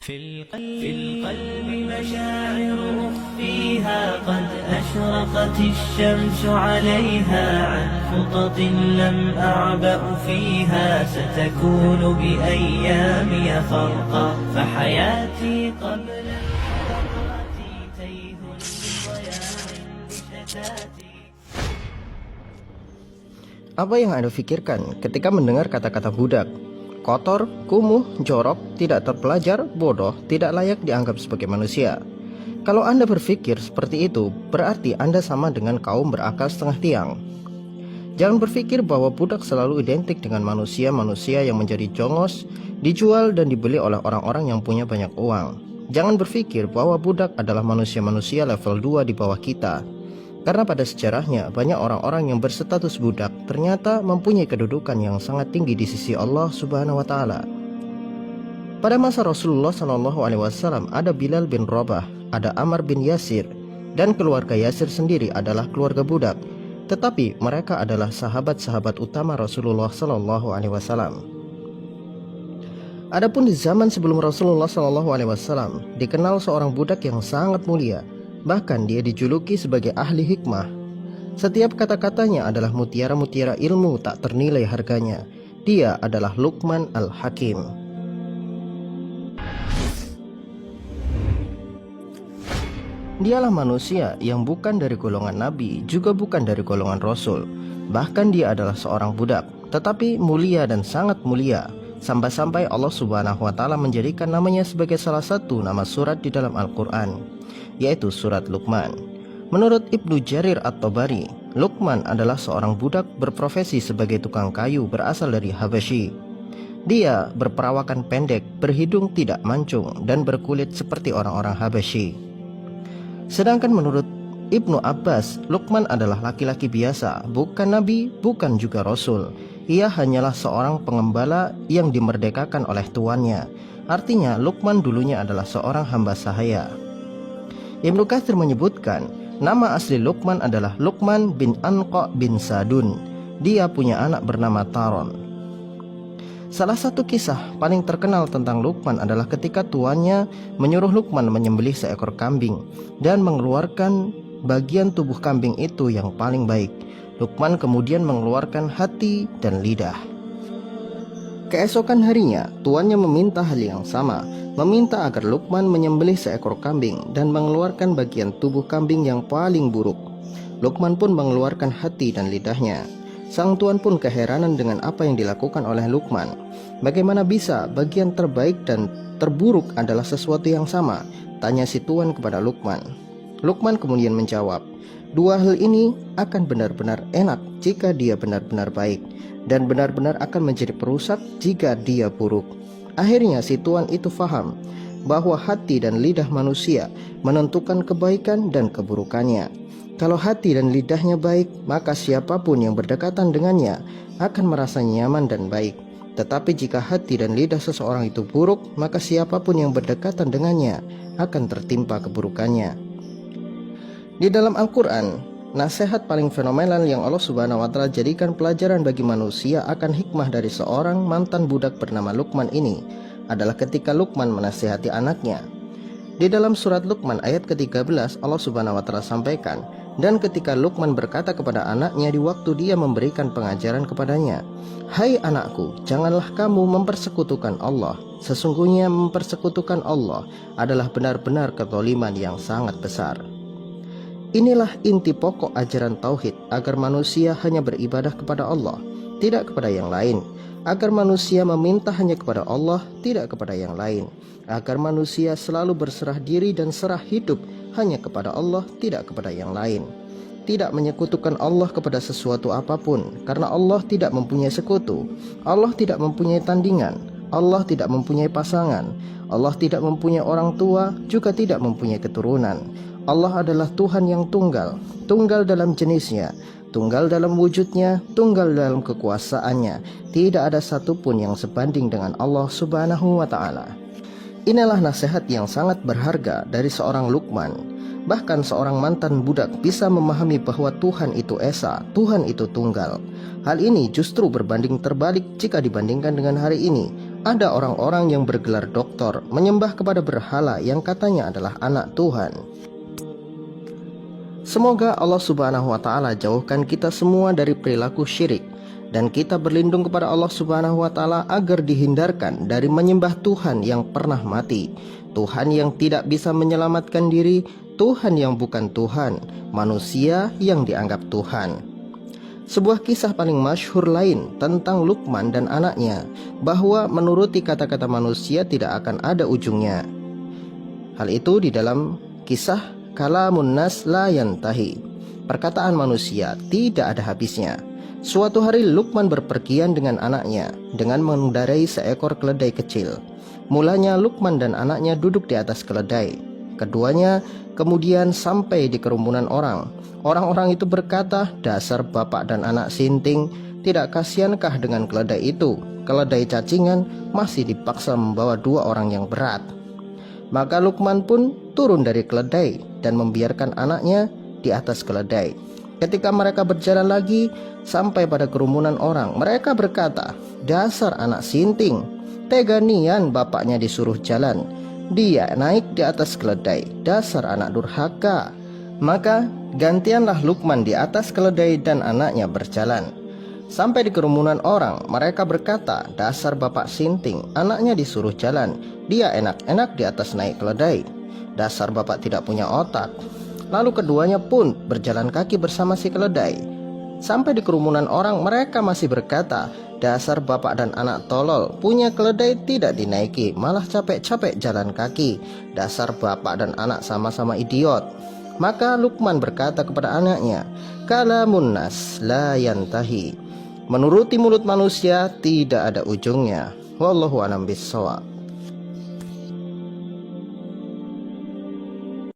في القلب مشاعر أخفيها قد أشرقت الشمس عليها عن خطط لم أعبأ فيها ستكون بأيامي فرقا فحياتي قبل الحضرات تيه بضياع بشتاتي. Apa yang Anda pikirkan ketika mendengar kata-kata budak? Kotor, kumuh, jorok, tidak terpelajar, bodoh, tidak layak dianggap sebagai manusia. Kalau Anda berpikir seperti itu, berarti Anda sama dengan kaum berakal setengah tiang. Jangan berpikir bahwa budak selalu identik dengan manusia-manusia yang menjadi jongos, dijual dan dibeli oleh orang-orang yang punya banyak uang. Jangan berpikir bahwa budak adalah manusia-manusia level 2 di bawah kita. Karena pada sejarahnya, banyak orang-orang yang berstatus budak ternyata mempunyai kedudukan yang sangat tinggi di sisi Allah Subhanahu wa Ta'ala. Pada masa Rasulullah SAW ada Bilal bin Rabah, ada Ammar bin Yasir, dan keluarga Yasir sendiri adalah keluarga budak. Tetapi mereka adalah sahabat-sahabat utama Rasulullah SAW. Adapun di zaman sebelum Rasulullah SAW dikenal seorang budak yang sangat mulia. Bahkan dia dijuluki sebagai ahli hikmah. Setiap kata-katanya adalah mutiara-mutiara ilmu tak ternilai harganya. Dia adalah Luqman Al-Hakim. Dialah manusia yang bukan dari golongan nabi, juga bukan dari golongan rasul. Bahkan dia adalah seorang budak, tetapi mulia dan sangat mulia. Sampai-sampai Allah Subhanahu wa Ta'ala menjadikan namanya sebagai salah satu nama surat di dalam Al-Quran, yaitu surat Luqman. Menurut Ibnu Jarir At-Tabari, Luqman adalah seorang budak berprofesi sebagai tukang kayu berasal dari Habasyi. Dia berperawakan pendek, berhidung tidak mancung, dan berkulit seperti orang-orang Habasyi. Sedangkan menurut Ibnu Abbas, Luqman adalah laki-laki biasa, bukan nabi, bukan juga rasul. Ia hanyalah seorang pengembala yang dimerdekakan oleh tuannya. Artinya Luqman dulunya adalah seorang hamba sahaya. Ibnu Katsir menyebutkan, nama asli Luqman adalah Luqman bin Anqa bin Sadun. Dia punya anak bernama Taron. Salah satu kisah paling terkenal tentang Luqman adalah ketika tuannya menyuruh Luqman menyembelih seekor kambing dan mengeluarkan bagian tubuh kambing itu yang paling baik. Luqman kemudian mengeluarkan hati dan lidah. Keesokan harinya, tuannya meminta hal yang sama, meminta agar Luqman menyembelih seekor kambing dan mengeluarkan bagian tubuh kambing yang paling buruk. Luqman pun mengeluarkan hati dan lidahnya. Sang tuan pun keheranan dengan apa yang dilakukan oleh Luqman. Bagaimana bisa bagian terbaik dan terburuk adalah sesuatu yang sama? Tanya si tuan kepada Luqman. Luqman kemudian menjawab, dua hal ini akan benar-benar enak jika dia benar-benar baik, dan benar-benar akan menjadi perusak jika dia buruk. Akhirnya si tuan itu faham bahwa hati dan lidah manusia menentukan kebaikan dan keburukannya. Kalau hati dan lidahnya baik, maka siapapun yang berdekatan dengannya akan merasa nyaman dan baik. Tetapi jika hati dan lidah seseorang itu buruk, maka siapapun yang berdekatan dengannya akan tertimpa keburukannya. Di dalam Al-Quran, nasihat paling fenomenal yang Allah Subhanahu wa Ta'ala jadikan pelajaran bagi manusia akan hikmah dari seorang mantan budak bernama Luqman ini adalah ketika Luqman menasihati anaknya. Di dalam surat Luqman ayat ke-13, Allah Subhanahu wa Ta'ala sampaikan, dan ketika Luqman berkata kepada anaknya di waktu dia memberikan pengajaran kepadanya, "Hai anakku, janganlah kamu mempersekutukan Allah. Sesungguhnya mempersekutukan Allah adalah benar-benar kezaliman yang sangat besar." Inilah inti pokok ajaran tauhid, agar manusia hanya beribadah kepada Allah, tidak kepada yang lain. Agar manusia meminta hanya kepada Allah, tidak kepada yang lain. Agar manusia selalu berserah diri dan serah hidup hanya kepada Allah, tidak kepada yang lain. Tidak menyekutukan Allah kepada sesuatu apapun, karena Allah tidak mempunyai sekutu. Allah tidak mempunyai tandingan. Allah tidak mempunyai pasangan. Allah tidak mempunyai orang tua, juga tidak mempunyai keturunan. Allah adalah Tuhan yang tunggal, tunggal dalam jenisnya, tunggal dalam wujudnya, tunggal dalam kekuasaannya. Tidak ada satupun yang sebanding dengan Allah Subhanahu wa Ta'ala. Inilah nasihat yang sangat berharga dari seorang Luqman. Bahkan seorang mantan budak bisa memahami bahwa Tuhan itu esa, Tuhan itu tunggal. Hal ini justru berbanding terbalik jika dibandingkan dengan hari ini. Ada orang-orang yang bergelar doktor, menyembah kepada berhala yang katanya adalah anak Tuhan. Semoga Allah Subhanahu wa Ta'ala jauhkan kita semua dari perilaku syirik, dan kita berlindung kepada Allah Subhanahu wa Ta'ala agar dihindarkan dari menyembah Tuhan yang pernah mati, Tuhan yang tidak bisa menyelamatkan diri, Tuhan yang bukan Tuhan, manusia yang dianggap Tuhan. Sebuah kisah paling masyhur lain tentang Luqman dan anaknya, bahwa menuruti kata-kata manusia tidak akan ada ujungnya. Hal itu di dalam kisah Kalamun nas la yantahi, perkataan manusia tidak ada habisnya. Suatu hari Luqman berpergian dengan anaknya dengan mengendarai seekor keledai kecil. Mulanya Luqman dan anaknya duduk di atas keledai. Keduanya kemudian sampai di kerumunan orang. Orang-orang itu berkata, "Dasar bapak dan anak sinting, tidak kasihankah dengan keledai itu? Keledai cacingan masih dipaksa membawa 2 orang yang berat." Maka Luqman pun turun dari keledai dan membiarkan anaknya di atas keledai. Ketika mereka berjalan lagi sampai pada kerumunan orang, mereka berkata, "Dasar anak sinting, tega nian bapaknya disuruh jalan, dia naik di atas keledai, dasar anak durhaka." Maka gantianlah Luqman di atas keledai dan anaknya berjalan. Sampai di kerumunan orang, mereka berkata, "Dasar bapak sinting, anaknya disuruh jalan, dia enak-enak di atas naik keledai, dasar bapak tidak punya otak." Lalu keduanya pun berjalan kaki bersama si keledai. Sampai di kerumunan orang, mereka masih berkata, "Dasar bapak dan anak tolol, punya keledai tidak dinaiki, malah capek-capek jalan kaki, dasar bapak dan anak sama-sama idiot." Maka Luqman berkata kepada anaknya, "Kalamun nas la yantahi." Menuruti mulut manusia tidak ada ujungnya. Wallahu a'lam bishawab.